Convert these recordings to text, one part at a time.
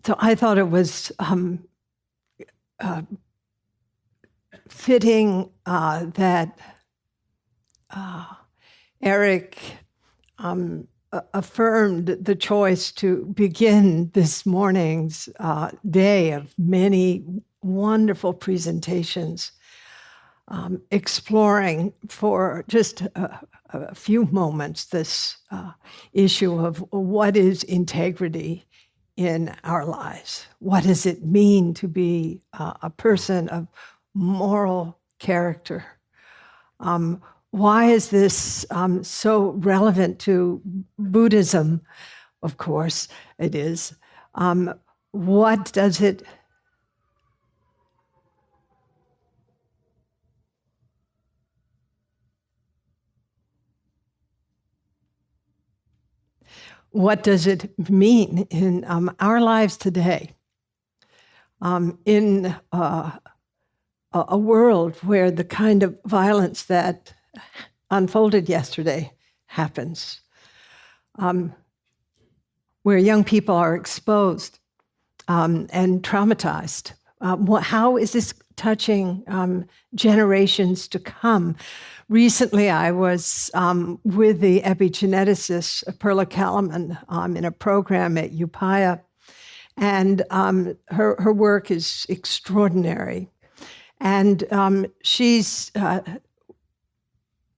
So I thought it was fitting that Eric affirmed the choice to begin this morning's day of many wonderful presentations, exploring for just a few moments this issue of what is integrity in our lives. What does it mean to be a person of moral character? Why is this so relevant to Buddhism? Of course it is. What does it mean in our lives today? In a world where the kind of violence that unfolded yesterday happens, where young people are exposed and traumatized. How is this touching generations to come? Recently, I was with the epigeneticist Perla Kalaman in a program at Upaya, and her work is extraordinary. And she's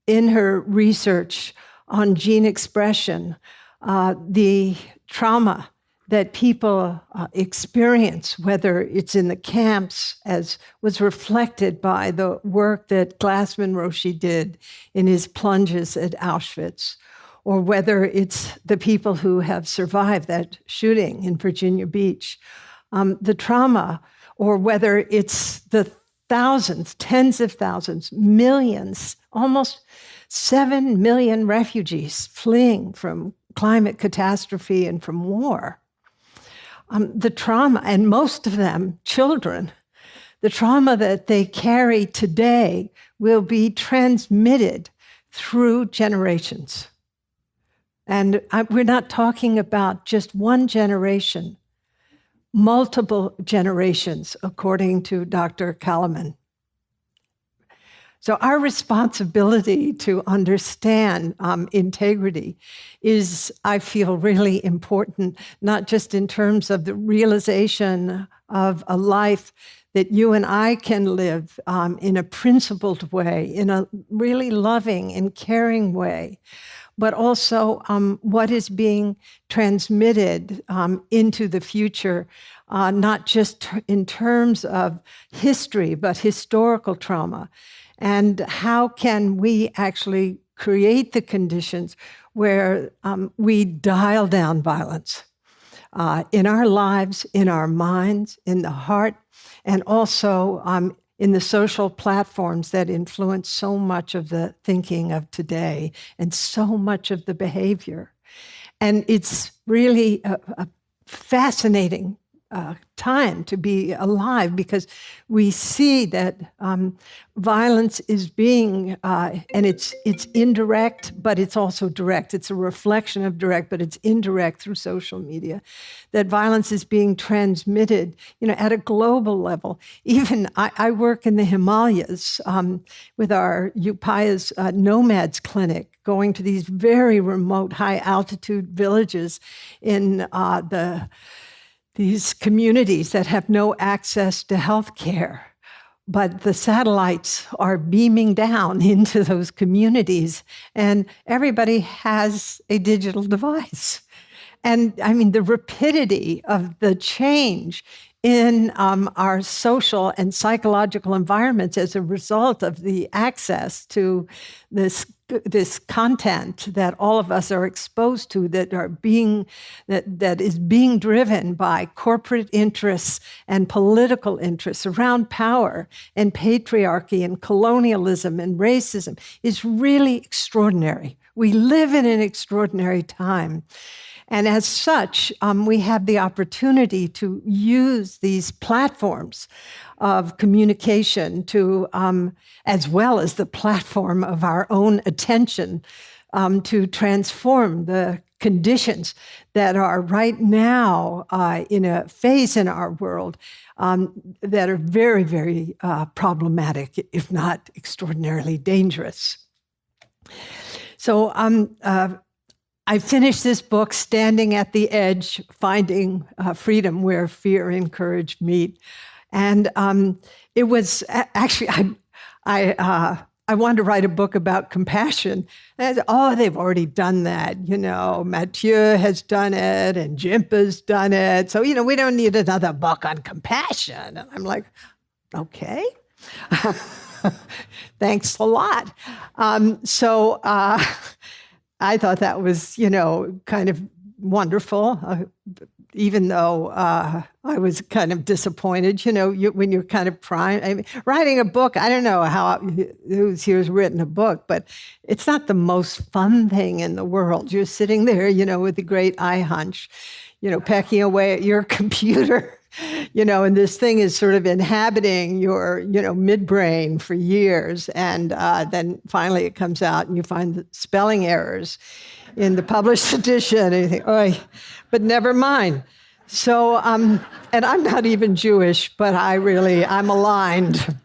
in her research on gene expression, the trauma that people experience, whether it's in the camps, as was reflected by the work that Glassman Roshi did in his plunges at Auschwitz, or whether it's the people who have survived that shooting in Virginia Beach, the trauma, or whether it's the thousands, tens of thousands, millions, almost 7 million refugees fleeing from climate catastrophe and from war. The trauma, and most of them children, the trauma that they carry today will be transmitted through generations. And we're not talking about just one generation, multiple generations, according to Dr. Kalaman. So our responsibility to understand integrity is, I feel, really important, not just in terms of the realization of a life that you and I can live in a principled way, in a really loving and caring way, but also what is being transmitted into the future, not just in terms of history, but historical trauma. And how can we actually create the conditions where we dial down violence in our lives, in our minds, in the heart, and also in the social platforms that influence so much of the thinking of today and so much of the behavior. And it's really a fascinating time to be alive, because we see that violence is being, and it's indirect, but it's also direct. It's a reflection of direct, but it's indirect through social media. That violence is being transmitted, at a global level. Even I work in the Himalayas with our Upaya's Nomads Clinic, going to these very remote, high-altitude villages in these communities that have no access to health care. But the satellites are beaming down into those communities, and everybody has a digital device. And I mean, the rapidity of the change in our social and psychological environments as a result of the access to this content that all of us are exposed to, that is being driven by corporate interests and political interests around power and patriarchy and colonialism and racism, is really extraordinary. We live in an extraordinary time. And as such, we have the opportunity to use these platforms of communication to, as well as the platform of our own attention, to transform the conditions that are right now in a phase in our world that are very, very problematic, if not extraordinarily dangerous. So I finished this book, Standing at the Edge, Finding Freedom Where Fear and Courage Meet. And it was actually, I wanted to write a book about compassion. And they've already done that. Mathieu has done it and Jimpa's done it. So, we don't need another book on compassion. And I'm like, okay. Thanks a lot. So I thought that was, kind of wonderful, even though I was kind of disappointed. When you're kind of primed, writing a book, I don't know who's here's written a book, but it's not the most fun thing in the world. You're sitting there, with a great eye hunch, pecking away at your computer. And this thing is sort of inhabiting your, midbrain for years. And then finally it comes out and you find the spelling errors in the published edition. And you think, oh, but never mind. So, and I'm not even Jewish, but I'm aligned.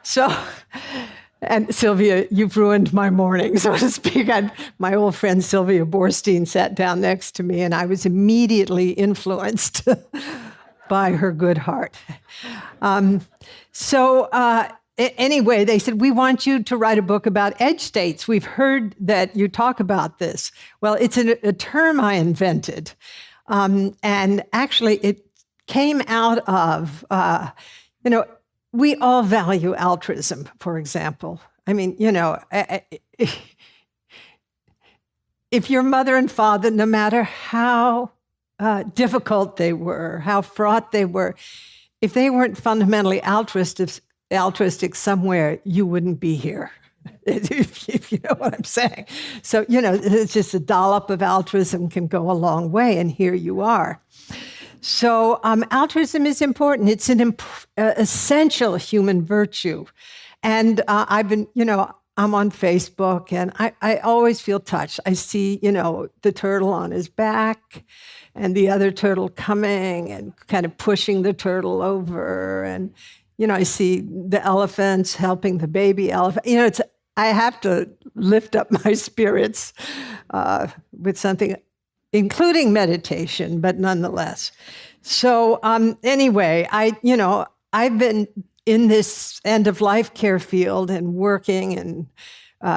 So, and Sylvia, you've ruined my morning, so to speak. My old friend Sylvia Borstein sat down next to me, and I was immediately influenced by her good heart. Anyway, they said, we want you to write a book about edge states. We've heard that you talk about this. Well, it's a term I invented. And actually, it came out of, we all value altruism, for example. If your mother and father, no matter how difficult they were, how fraught they were, if they weren't fundamentally altruistic somewhere, you wouldn't be here, if you know what I'm saying. So, it's just a dollop of altruism can go a long way, and here you are. So altruism is important. It's an essential human virtue. And I've been, I'm on Facebook, and I always feel touched. I see, the turtle on his back and the other turtle coming and kind of pushing the turtle over. And, I see the elephants helping the baby elephant. I have to lift up my spirits with something, including meditation, but nonetheless. So anyway, I've been in this end-of-life care field and working in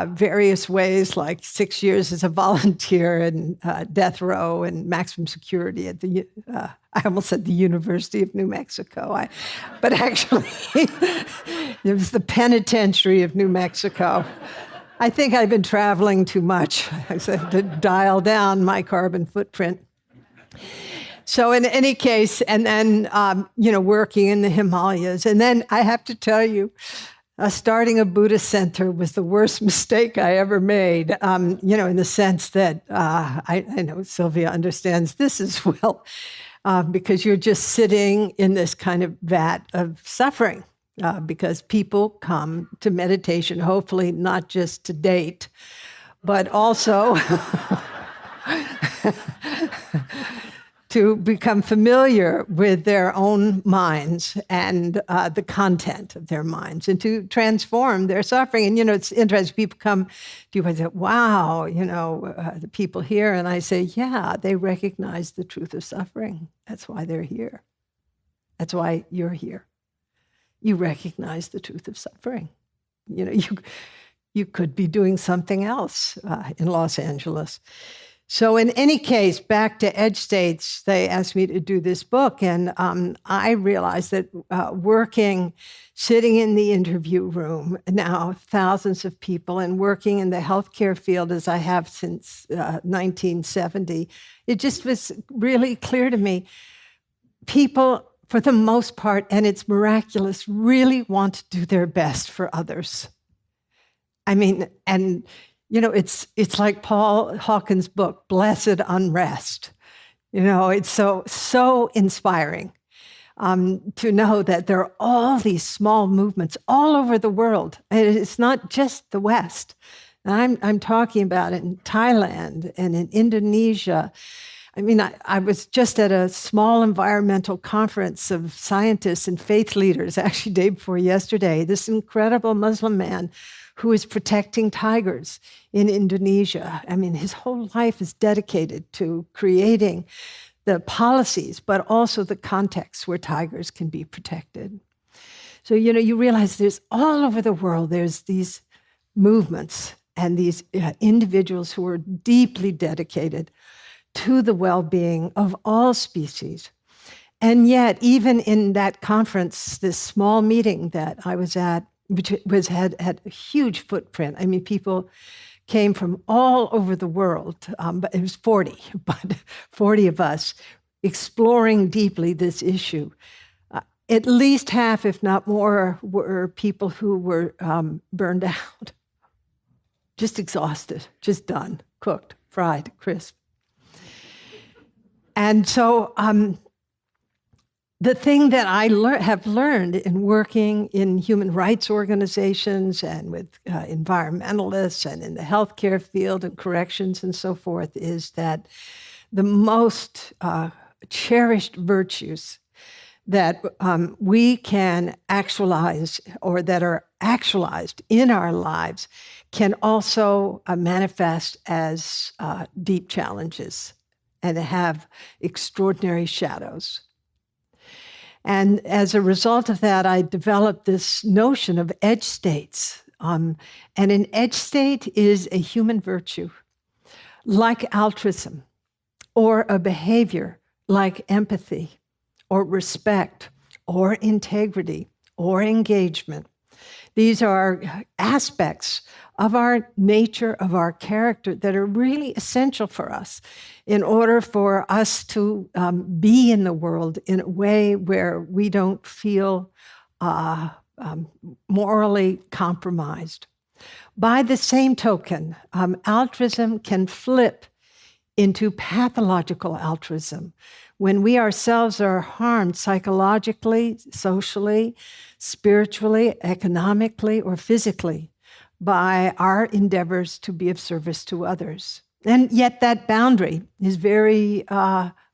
various ways, like 6 years as a volunteer in death row and maximum security at I almost said the University of New Mexico, but actually it was the penitentiary of New Mexico. I think I've been traveling too much. I have to dial down my carbon footprint. So in any case, and then, working in the Himalayas. And then I have to tell you, starting a Buddhist center was the worst mistake I ever made, in the sense that I know Sylvia understands this as well, because you're just sitting in this kind of vat of suffering, because people come to meditation, hopefully not just to date, but also to become familiar with their own minds and the content of their minds, and to transform their suffering. And, it's interesting. People come to you and say, wow, the people here. And I say, yeah, they recognize the truth of suffering. That's why they're here. That's why you're here. You recognize the truth of suffering. You could be doing something else in Los Angeles. So in any case, back to edge states, they asked me to do this book. And I realized that sitting in the interview room, now thousands of people, and working in the healthcare field as I have since 1970, it just was really clear to me, people, for the most part, and it's miraculous, really want to do their best for others. It's like Paul Hawkins' book, Blessed Unrest. It's so inspiring to know that there are all these small movements all over the world. And it's not just the West. And I'm talking about it in Thailand and in Indonesia. I mean, I was just at a small environmental conference of scientists and faith leaders, actually day before yesterday. This incredible Muslim man who is protecting tigers in Indonesia. I mean, his whole life is dedicated to creating the policies, but also the context where tigers can be protected. So, you realize there's all over the world, there's these movements and these individuals who are deeply dedicated to the well-being of all species. And yet, even in that conference, this small meeting that I was at, which had a huge footprint. I mean, people came from all over the world, but it was 40 of us exploring deeply this issue. At least half, if not more, were people who were burned out, just exhausted, just done, cooked, fried, crisp. And so the thing that I have learned in working in human rights organizations and with environmentalists and in the healthcare field and corrections and so forth is that the most cherished virtues that we can actualize or that are actualized in our lives can also manifest as deep challenges and have extraordinary shadows. And as a result of that, I developed this notion of edge states. And an edge state is a human virtue, like altruism, or a behavior like empathy, or respect, or integrity, or engagement. These are aspects of our nature, of our character, that are really essential for us in order for us to be in the world in a way where we don't feel morally compromised. By the same token, altruism can flip into pathological altruism when we ourselves are harmed psychologically, socially, spiritually, economically, or physically by our endeavors to be of service to others. And yet that boundary is very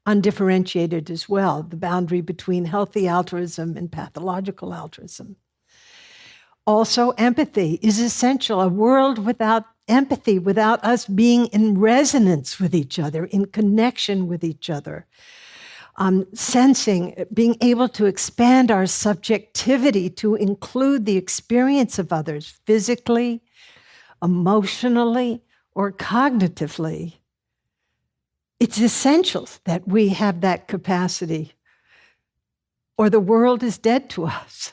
undifferentiated as well, the boundary between healthy altruism and pathological altruism. Also, empathy is essential. A world without empathy, without us being in resonance with each other, in connection with each other, sensing, being able to expand our subjectivity to include the experience of others physically, emotionally, or cognitively. It's essential that we have that capacity, or the world is dead to us.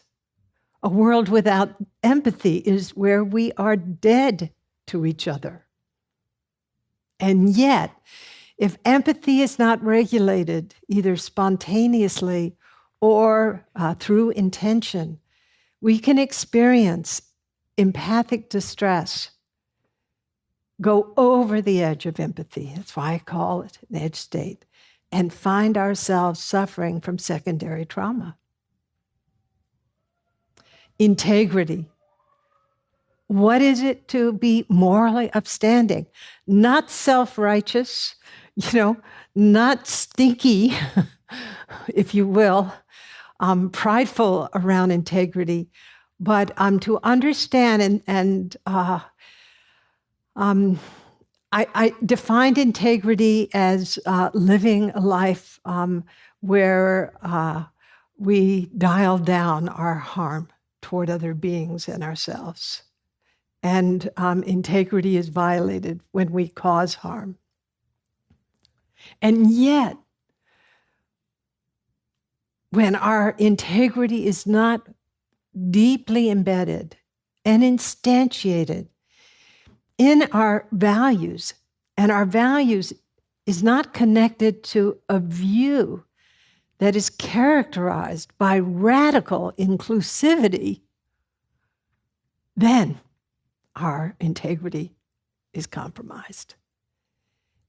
A world without empathy is where we are dead to each other. And yet, if empathy is not regulated, either spontaneously or through intention, we can experience empathic distress, go over the edge of empathy, that's why I call it an edge state, and find ourselves suffering from secondary trauma. Integrity. What is it to be morally upstanding? Not self-righteous, not stinky, if you will, prideful around integrity, but to understand and I defined integrity as living a life where we dial down our harm toward other beings and ourselves. And integrity is violated when we cause harm. And yet, when our integrity is not deeply embedded and instantiated in our values, and our values is not connected to a view that is characterized by radical inclusivity, then our integrity is compromised.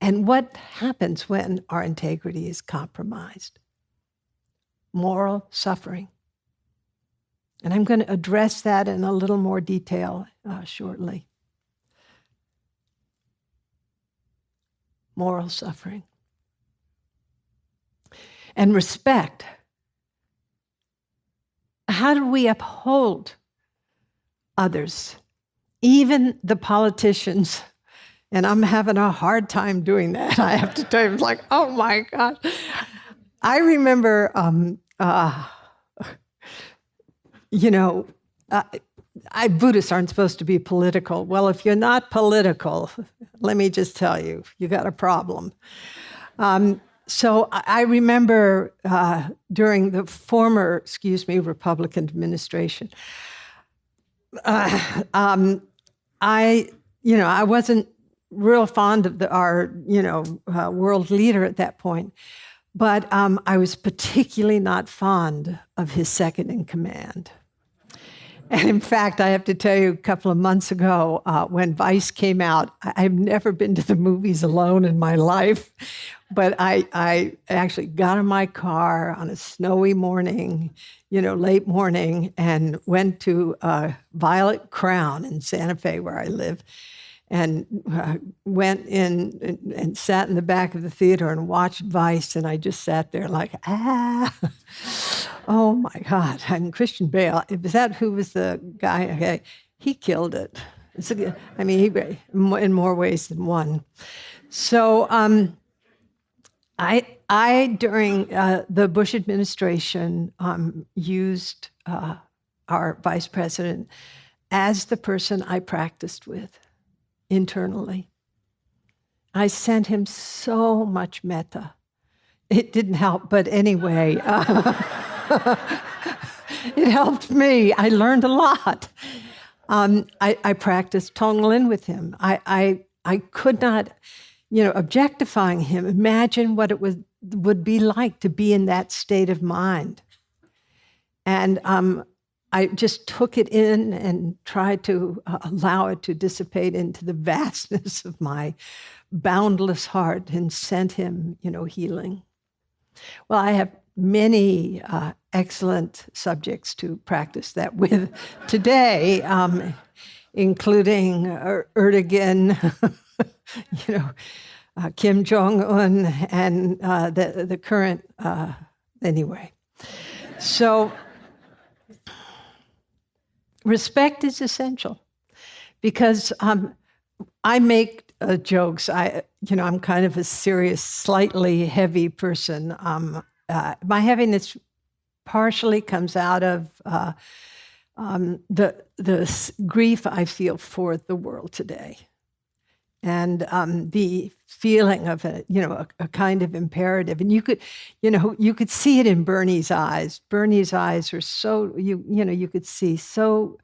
And what happens when our integrity is compromised? Moral suffering. And I'm going to address that in a little more detail shortly. moral suffering. And respect. How do we uphold others, even the politicians? And I'm having a hard time doing that. I have to tell you, it's like, oh my God. I remember, Buddhists aren't supposed to be political. Well, if you're not political, let me just tell you, you got a problem. So I remember during the former, Republican administration, I wasn't real fond of our world leader at that point, but I was particularly not fond of his second in command. And in fact, I have to tell you, a couple of months ago, when Vice came out, I've never been to the movies alone in my life, but I actually got in my car on a snowy morning, late morning, and went to Violet Crown in Santa Fe, where I live, and went in and sat in the back of the theater and watched Vice, and I just sat there like, oh my God. And Christian Bale, is that who was the guy? Okay, he killed it. He, in more ways than one. So I during the Bush administration, used our vice president as the person I practiced with internally. I sent him so much metta. It didn't help, but anyway, it helped me. I learned a lot. I practiced Tonglen with him. I could not, objectifying him, imagine what it would be like to be in that state of mind. And I just took it in and tried to allow it to dissipate into the vastness of my boundless heart and sent him, healing. Well, I have many excellent subjects to practice that with today, including Erdogan, Kim Jong-un, and the current, anyway. So respect is essential because I make jokes. I'm kind of a serious, slightly heavy person. My heaviness partially comes out of the grief I feel for the world today, and the feeling of a kind of imperative. And you could see it in Bernie's eyes. Bernie's eyes are so you could see so.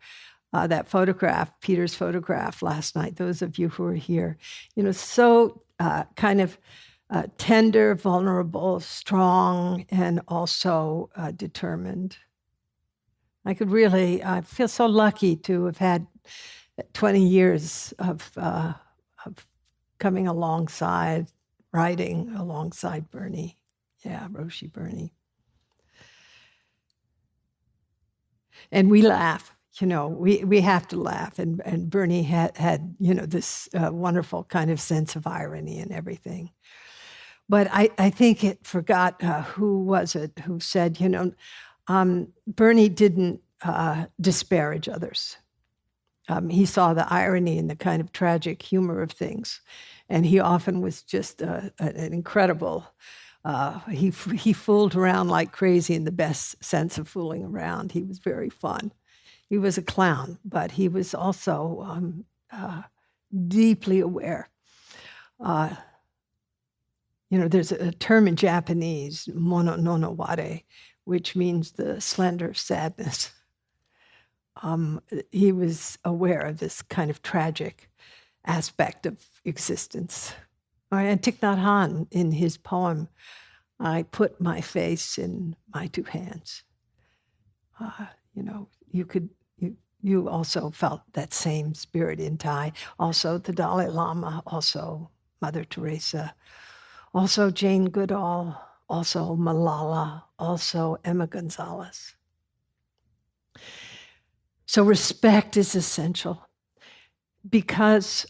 That photograph, Peter's photograph last night, those of you who were here, so kind of tender, vulnerable, strong, and also determined. I feel so lucky to have had 20 years of coming alongside, writing alongside Bernie. Yeah, Roshi Bernie. And we laugh. We have to laugh, and Bernie had this wonderful kind of sense of irony and everything. But I think it forgot who was it who said, Bernie didn't disparage others. He saw the irony and the kind of tragic humor of things, and he often was just an incredible. He fooled around like crazy in the best sense of fooling around. He was very fun. He was a clown, but he was also deeply aware. There's a term in Japanese, mono nono ware, which means the slender sadness. He was aware of this kind of tragic aspect of existence. And Thich Nhat Hanh, in his poem, I put my face in my two hands. You also felt that same spirit in Thai. Also the Dalai Lama, also Mother Teresa, also Jane Goodall, also Malala, also Emma Gonzalez. So respect is essential because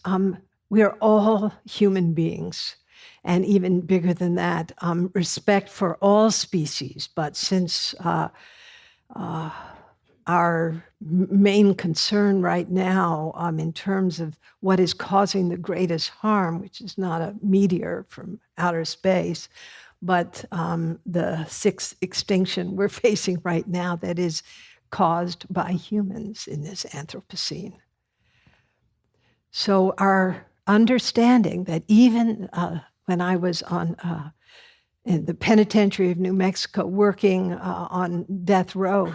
we are all human beings. and even bigger than that, respect for all species. But since our main concern right now in terms of what is causing the greatest harm, which is not a meteor from outer space, but the sixth extinction we're facing right now that is caused by humans in this Anthropocene. So our understanding that even when I was in the penitentiary of New Mexico working on death row,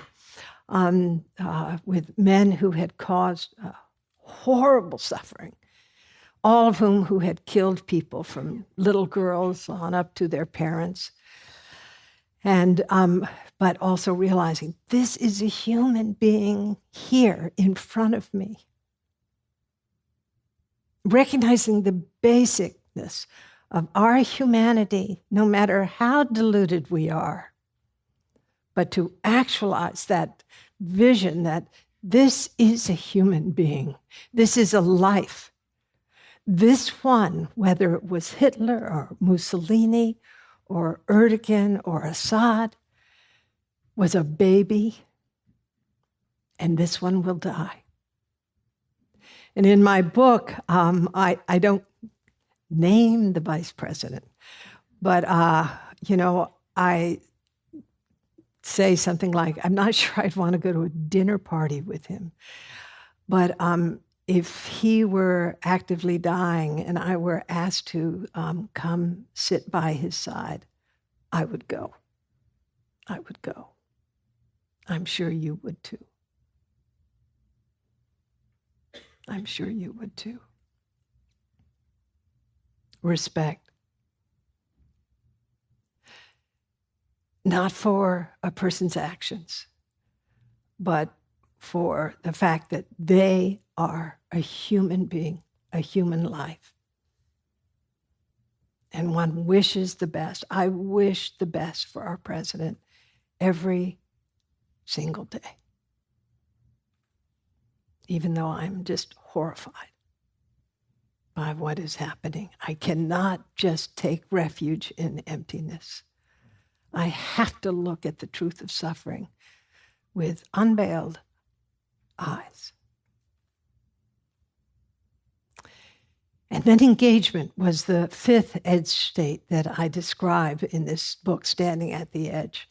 with men who had caused horrible suffering, all of whom who had killed people from little girls on up to their parents. And, but also realizing this is a human being here in front of me. Recognizing the basicness of our humanity, no matter how deluded we are, but to actualize that vision that this is a human being, this is a life. This one, whether it was Hitler or Mussolini or Erdogan or Assad, was a baby, and this one will die. And in my book, I don't name the vice president, but I say something like, I'm not sure I'd want to go to a dinner party with him, but if he were actively dying and I were asked to come sit by his side, I would go. I would go. I'm sure you would too. I'm sure you would too. Respect. Not for a person's actions, but for the fact that they are a human being, a human life. And one wishes the best. I wish the best for our president every single day, even though I'm just horrified by what is happening. I cannot just take refuge in emptiness. I have to look at the truth of suffering with unveiled eyes. And then engagement was the fifth edge state that I describe in this book, Standing at the Edge.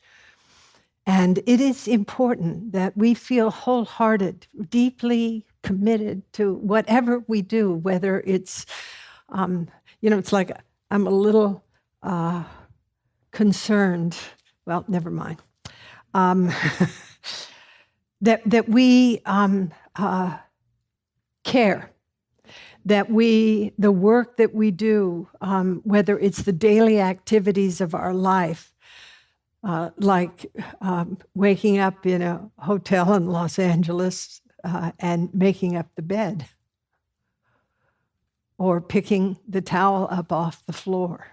And it is important that we feel wholehearted, deeply committed to whatever we do, whether it's, it's like I'm a little concerned, well, never mind, that we care, that the work that we do, whether it's the daily activities of our life, like waking up in a hotel in Los Angeles and making up the bed, or picking the towel up off the floor,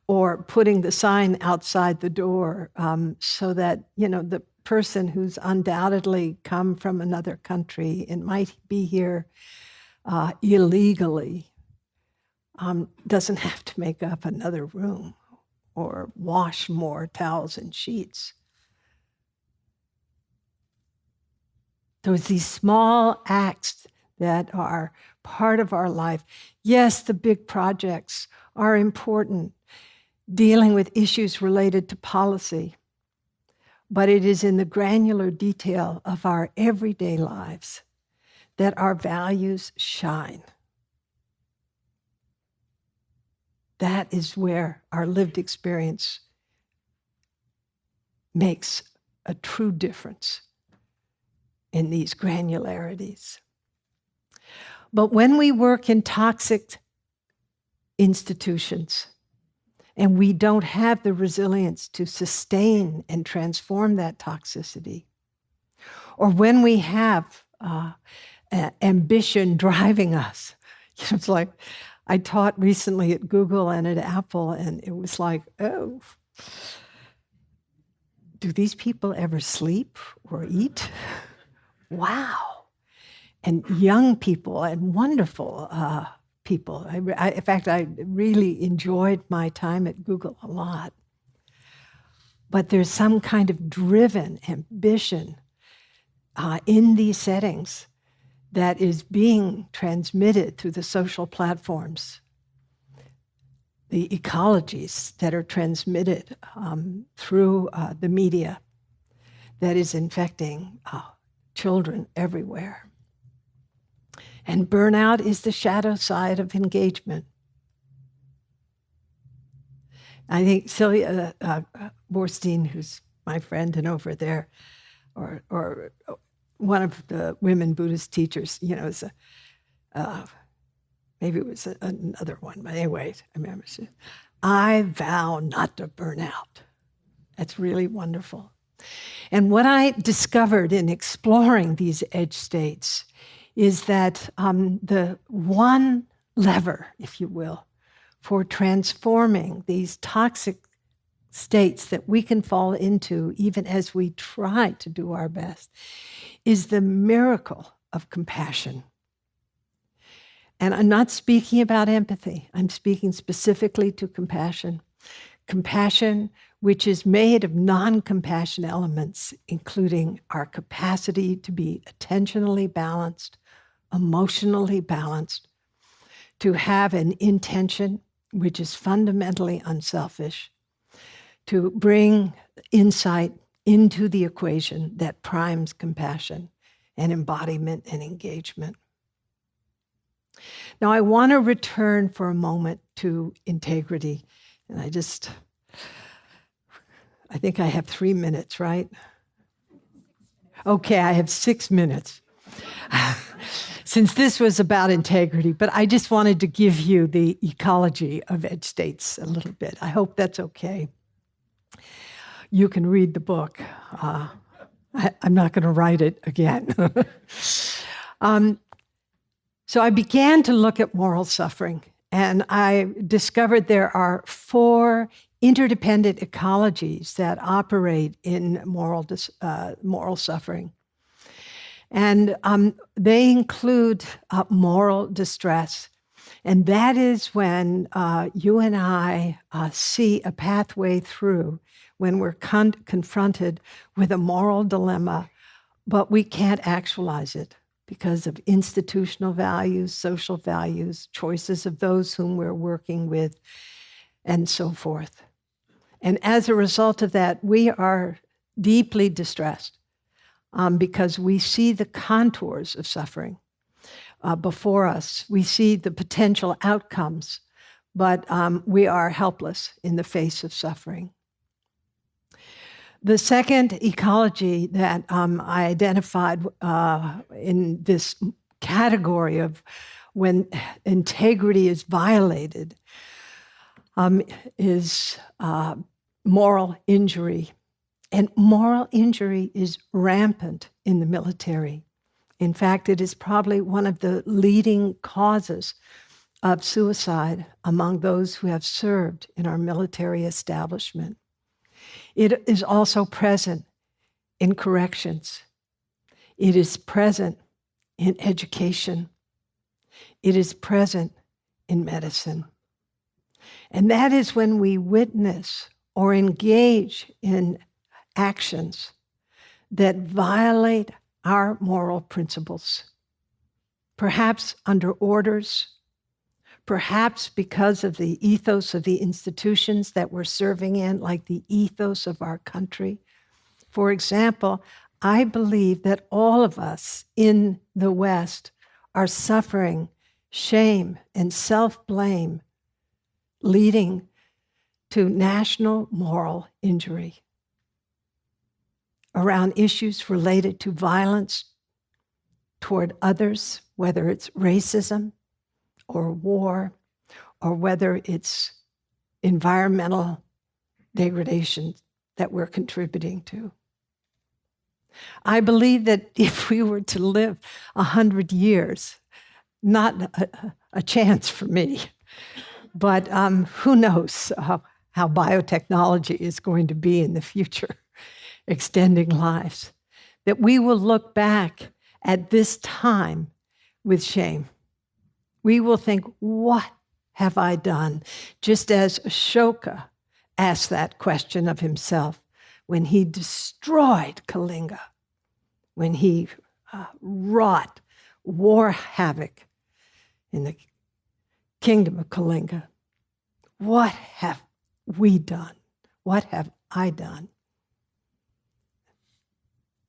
or putting the sign outside the door so that, the person who's undoubtedly come from another country and might be here illegally doesn't have to make up another room or wash more towels and sheets. There's these small acts that are part of our life. Yes, the big projects are important, dealing with issues related to policy, but it is in the granular detail of our everyday lives that our values shine. That is where our lived experience makes a true difference in these granularities. But when we work in toxic institutions and we don't have the resilience to sustain and transform that toxicity, or when we have ambition driving us, it's like, I taught recently at Google and at Apple, and it was like, oh, do these people ever sleep or eat? Wow. And young people and wonderful people. In fact, I really enjoyed my time at Google a lot. But there's some kind of driven ambition in these settings that is being transmitted through the social platforms, the ecologies that are transmitted through the media that is infecting children everywhere. And burnout is the shadow side of engagement. I think Celia Borstein, who's my friend and over there, or one of the women Buddhist teachers, is maybe it was another one, but anyway, I remember she, I vow not to burn out. That's really wonderful. And what I discovered in exploring these edge states is that the one lever, if you will, for transforming these toxic states that we can fall into even as we try to do our best is the miracle of compassion. And I'm not speaking about empathy. I'm speaking specifically to compassion. Compassion, which is made of non-compassion elements, including our capacity to be attentionally balanced, emotionally balanced, to have an intention which is fundamentally unselfish, to bring insight into the equation that primes compassion and embodiment and engagement. Now, I want to return for a moment to integrity. And I think I have 3 minutes, right? Okay, I have 6 minutes. Since this was about integrity, but I just wanted to give you the ecology of edge states a little bit. I hope that's okay. You can read the book. I'm not going to write it again. So I began to look at moral suffering, and I discovered there are 4 interdependent ecologies that operate in moral suffering. And they include moral distress. And that is when you and I see a pathway through when we're confronted with a moral dilemma, but we can't actualize it because of institutional values, social values, choices of those whom we're working with, and so forth. And as a result of that, we are deeply distressed because we see the contours of suffering before us. We see the potential outcomes, but we are helpless in the face of suffering. The second ecology that I identified in this category of when integrity is violated is moral injury. And moral injury is rampant in the military. In fact, it is probably one of the leading causes of suicide among those who have served in our military establishment. It is also present in corrections. It is present in education. It is present in medicine. And that is when we witness or engage in actions that violate our moral principles, perhaps under orders, perhaps because of the ethos of the institutions that we're serving in, like the ethos of our country. For example, I believe that all of us in the West are suffering shame and self-blame, leading to national moral injury around issues related to violence toward others, whether it's racism or war, or whether it's environmental degradation that we're contributing to. I believe that if we were to live 100 years, not a chance for me, but who knows how biotechnology is going to be in the future, extending lives, that we will look back at this time with shame, we will think, what have I done? Just as Ashoka asked that question of himself when he destroyed Kalinga, when he wrought war havoc in the kingdom of Kalinga. What have we done? What have I done?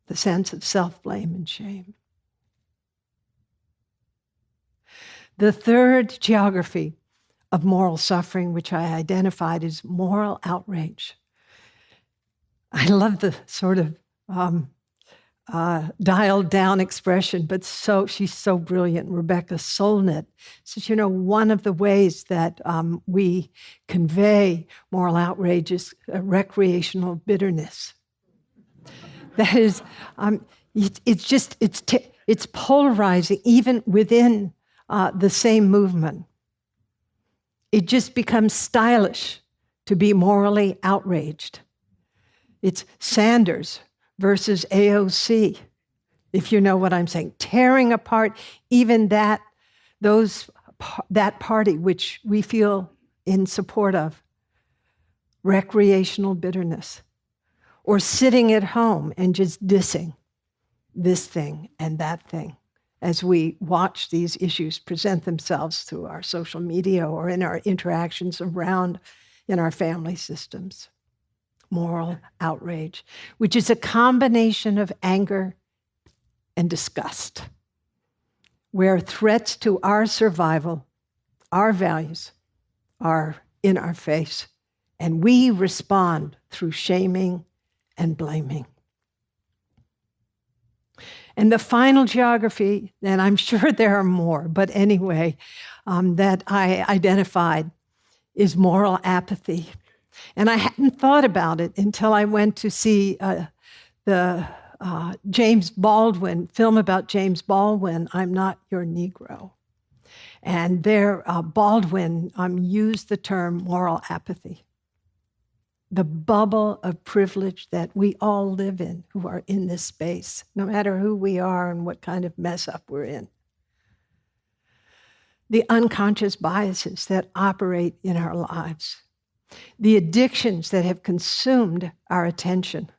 The sense of self-blame and shame. The third geography of moral suffering, which I identified as moral outrage. I love the sort of dialed down expression, but she's so brilliant. Rebecca Solnit says, one of the ways that we convey moral outrage is recreational bitterness. That is, it's polarizing even within the same movement. It just becomes stylish to be morally outraged. It's Sanders versus AOC, if you know what I'm saying, tearing apart even that party which we feel in support of. Recreational bitterness. Or sitting at home and just dissing this thing and that thing as we watch these issues present themselves through our social media or in our interactions around in our family systems. Moral outrage, which is a combination of anger and disgust, where threats to our survival, our values, are in our face, and we respond through shaming and blaming. And the final geography, and I'm sure there are more, but anyway, that I identified is moral apathy. And I hadn't thought about it until I went to see the James Baldwin, film about James Baldwin, I'm Not Your Negro. And there, Baldwin used the term moral apathy. The bubble of privilege that we all live in who are in this space, no matter who we are and what kind of mess up we're in. The unconscious biases that operate in our lives. The addictions that have consumed our attention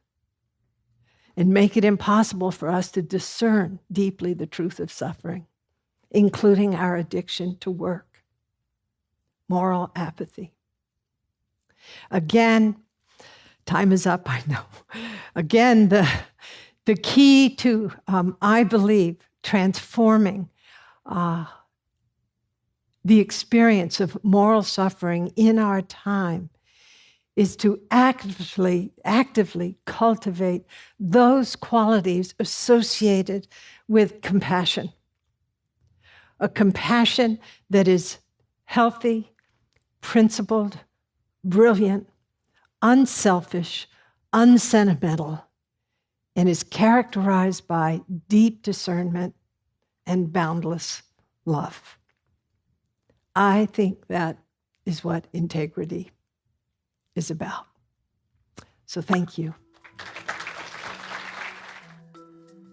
and make it impossible for us to discern deeply the truth of suffering, including our addiction to work. Moral apathy. Again, time is up, I know. Again, the key to, I believe, transforming the experience of moral suffering in our time is to actively cultivate those qualities associated with compassion. A compassion that is healthy, principled, brilliant, unselfish, unsentimental, and is characterized by deep discernment and boundless love. I think that is what integrity is about. So thank you.